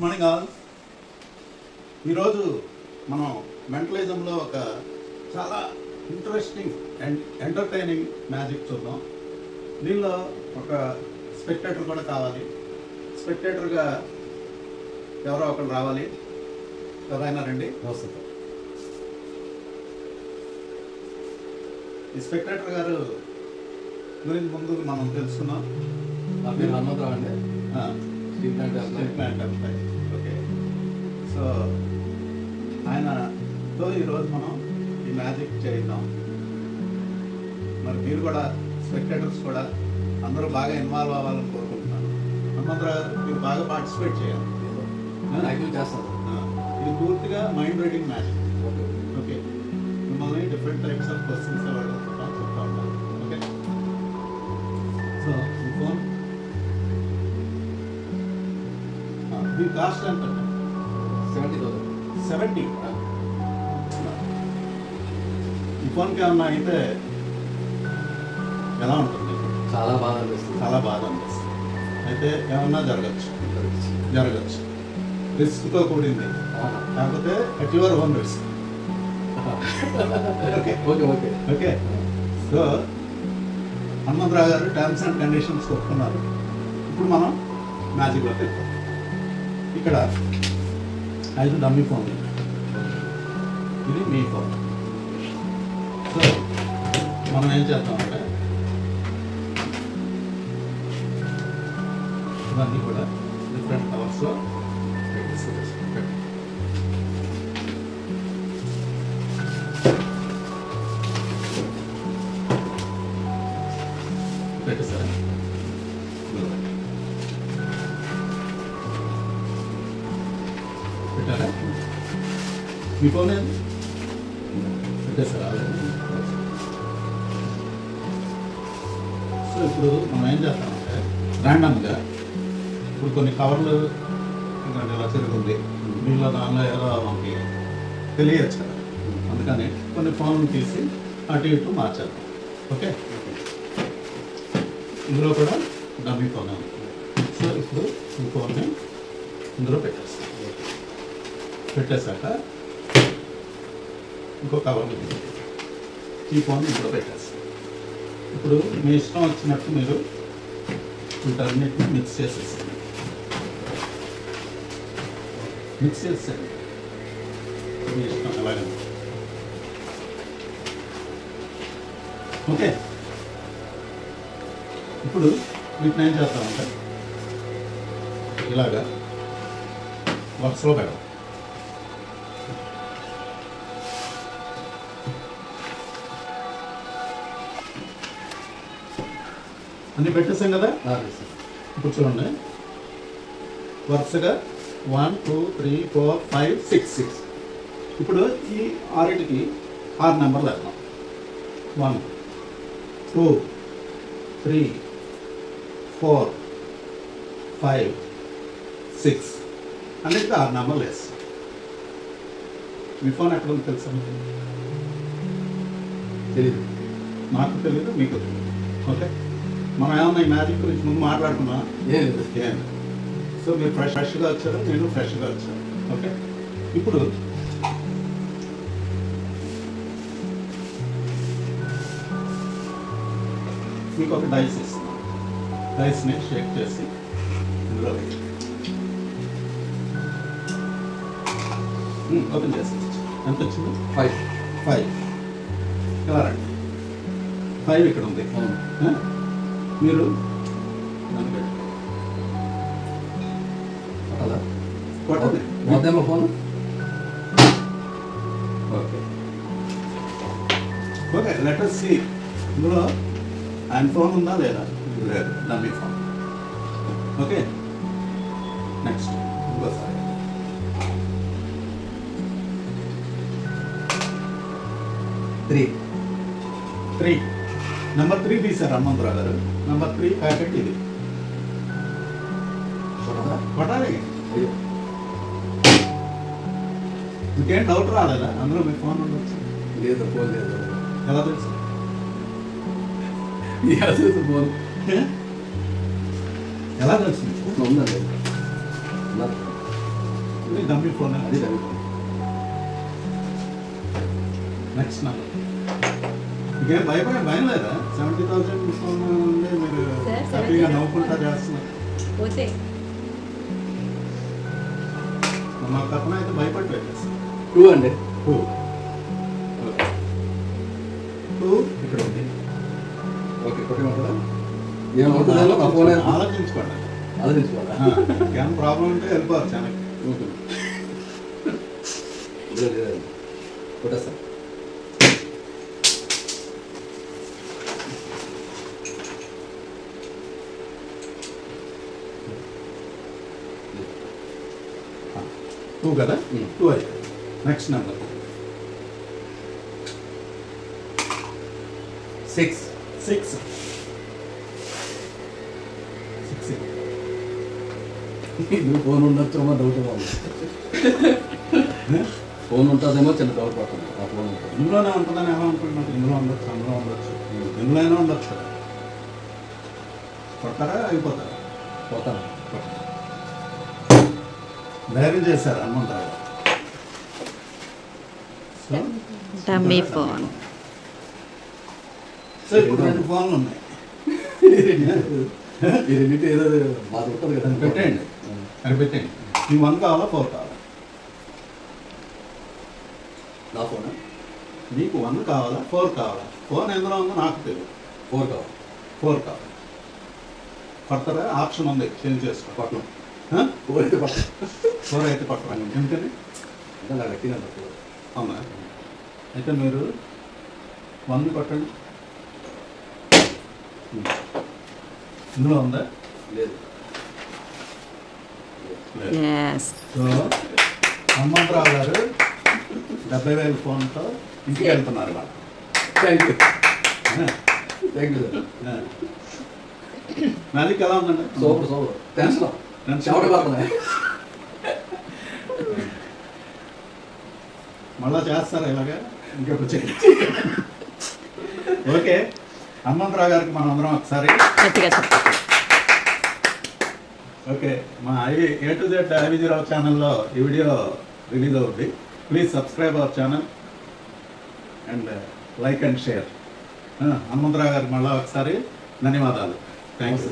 Morning all. ఈరోజు మనం మెంటలిజంలో ఒక చాలా ఇంట్రెస్టింగ్ అండ్ ఎంటర్టైనింగ్ మ్యాజిక్ చూద్దాం. దీనిలో ఒక స్పెక్టేటర్ కూడా కావాలి. స్పెక్టేటర్గా ఎవరో ఒకరు రావాలి. ఎవరైనా రండి. ఈ స్పెక్టేటర్ గారు గురించి ముందు మనం తెలుసుకున్నాం. నా పేరు హనుమంతరావు అండి. Steel plant employee. Okay, so ఆయనతో ఈరోజు మనం ఈ మ్యాజిక్ చేద్దాం. మరి మీరు కూడా స్పెక్టేటర్స్ కూడా అందరూ బాగా ఇన్వాల్వ్ అవ్వాలని కోరుకుంటున్నాను. హనుమంతరావు గారు మీరు బాగా పార్టిసిపేట్ చేయాలి. చేస్తాను. ఇది పూర్తిగా మైండ్ రీడింగ్ మ్యాజిక్. ఓకే, మిమ్మల్ని డిఫరెంట్ టైప్స్ ఆఫ్ క్వశ్చన్స్ అడుగుతాం, చెప్తా ఉంటాను. ఓకే, సో ఈ ఫోన్ మీ కాస్ట్ ఎంత? 70,000. 70. ఈ ఫోన్కి ఏమన్నా అయితే ఎలా ఉంటుంది? చాలా బాగా అనిపిస్తుంది. చాలా బాగా అనిపిస్తుంది. అయితే ఏమన్నా జరగచ్చు. రిస్క్తో కూడింది, కాకపోతే at your own risk. Okay okay okay okay so Hanumantharao గారు టర్మ్స్ అండ్ కండిషన్స్ ఒప్పుకున్నారు. ఇప్పుడు మనం మ్యాజిక్లో వెళ్తాం. ఇక్కడ 5 డమ్మీ ఫోన్లు, ఇది మీ ఫోన్. సో మనం ఏం చేద్దామంటే ఇవన్నీ కూడా డిఫరెంట్ కవర్స్లో పెట్టేసారా? పెట్టారా? మీ ఫోన్ ఏంది? పెట్టేసారా? సో ఇప్పుడు మనం ఏం చేస్తామంటే ర్యాండమ్గా ఇప్పుడు కొన్ని కవర్లు ఇలా తిరుగుంది, దీనిలో దానిలో ఏదో మనకి తెలియచ్చు కదా, అందుకని కొన్ని ఫోన్లు తీసి అటు ఇటు మార్చాలి. ఓకే, ఇందులో కూడా డమ్మీ ఫోన్ ఉంది. సో ఇప్పుడు ఈ ఫోన్ని ఇందులో పెట్టేశాక ఇంకో కవర్ ఉంది, ఈ ఫోన్ ఇందులో పెట్టేస్తాం. ఇప్పుడు మీ ఇష్టం వచ్చినట్టు మీరు వీటన్నిటిని మిక్స్ చేసేసారు. మీ ఇష్టం ఎలాగంటే. ఓకే, ఇప్పుడు వీటిని ఏం చేస్తామంటే ఇలాగా వరుసలో పెడదాం. అన్నీ పెట్టేసాం కదా. ఇప్పుడు చూడండి, వరుసగా 1 2 3 4 5 6. ఇప్పుడు ఈ 6కి 6 నెంబర్లు వేద్దాం. 1 2 3 4 5 6 అన్నిటికీ 6 నెంబర్లు వేస్తాం. మీ ఫోన్ ఎక్కడ ఉంది తెలుసా? తెలీదు. నాకు తెలీదు, మీకు తెలియదు. ఓకే, మనం ఏమన్నా ఈ మ్యాజిక్ గురించి ముందు మాట్లాడుకున్నా? ఏం. సో మీరు ఫ్రెష్గా వచ్చారు, నేను ఫ్రెష్గా వచ్చాను. ఓకే, ఇప్పుడు మీకు ఒక డైస్ ఇస్తున్నాను. డైస్ని షేక్ చేసి ఇందులో వేయండి. ఓపెన్ చేసి ఎంత వచ్చింది? 5. ఇలా రండి. 5 ఇక్కడ ఉంది. మీరు కొట్టండి. మొత్తం phone. Okay okay, let us see. ఇందులో ఆయన ఫోన్ ఉందా లేదా? లేదు, డమ్మీ ఫోన్. ఓకే, నెక్స్ట్ ఇంకోసారి 3 నెంబర్ 3 తీశారు హనుమంతరావు గారు. నెంబర్ 3 ప్యాకెట్ ఇది కొట్టాలి. మీకేం డౌట్ రాలేదా? అందులో మీ ఫోన్ ఉండొచ్చు. లేదు, ఫోన్ లేదు. ఎలా తెలుసు? ఫోన్ ఎలా తెలిసింది? ఉందండి. ఇది డమ్మీ ఫోన్. అది డబ్బు. Next number. ఇంకేం భయం లేదా? 70,000 ఫోన్ ఉండే మీరు సార్, హ్యాపీగా నవ్వుకుంటా చేస్తున్నారు. పోతే మా కథన అయితే భయపడిపోయారు. 2 అండి. 2 ఇక్కడ ఉంది. ఓకే కొట్టమంటారా? ఏమవుతుందో మా ఫోన్ ఆలోచించుకోండి. ఆలోచించుకోవాలా? ఏం ప్రాబ్లం ఉంటే వెళ్ళిపోవాలి చాలా. ఓకే కొట్టేస్తాను. టూ కదా? 2 అయితే నెక్స్ట్ నెంబర్ 6. 6 నువ్వు ఫోన్ ఉండొచ్చేమో డౌట్ ఉంది. ఫోన్ ఉంటుందేమో చిన్న డౌట్ పడుతుంది. ఆ ఫోన్ ఉంటుంది. ఇందులోనే ఉంటుందని ఎలా అనుకుంటున్నాను? ఇందులో ఉండొచ్చు, అందులో ఉండొచ్చు, ఇందులోనే ఉండొచ్చు కదా. కొడతారా అయిపోతారా? పోతాను. ధైర్యం చేశారు Hanumantharao. So dummy phone. So ఇప్పుడు 2 ఫోన్లు ఉన్నాయి. ఈ రెండింటి ఏదో బాధ ఉంటుంది కదా. అది పెట్టేయండి, అది పెట్టేయండి. ఈ 1 కావాలా 4 కావాలా? నా ఫోన్ మీకు 1 కావాలా 4 కావాలా? ఫోన్ ఎందులో ఉందో నాకు తెలియదు. 4 కావాలి. 4 కావాలి. కొడతారా? ఆప్షన్ ఉంది, చేంజ్ చేసుకో. పట్టణం 4 అయితే పట్టణం 4 అయితే కొట్టరా? ఎందుకని? అంటే నాకు ఎక్కిన అవునా? అయితే మీరు 1 కొట్టండి. ఇందులో ఉందా? లేదు. ఎస్. సో హనుమంతరావు గారు 70,000 ఫోన్తో ఇంటికి వెళ్తున్నారు వాళ్ళు. Thank you. Thank you sir. Magic ఎలా ఉందండి? Super super. టెన్షన్ చెమట పడుతున్నాయి. మళ్ళా చేస్తారా ఇలాగా? ఇంకెప్పుడు చేయండి. ఓకే, హనుమంతరావు గారికి మనం అందరం ఒకసారి గట్టిగా చెప్పండి. ఓకే, మా A to Z ఐవిజీరావు ఛానల్లో ఈ వీడియో రిలీజ్ అవుతుంది. Please subscribe our channel and like and share. Hanumantharao గారికి మళ్ళీ ఒకసారి ధన్యవాదాలు. థ్యాంక్స్.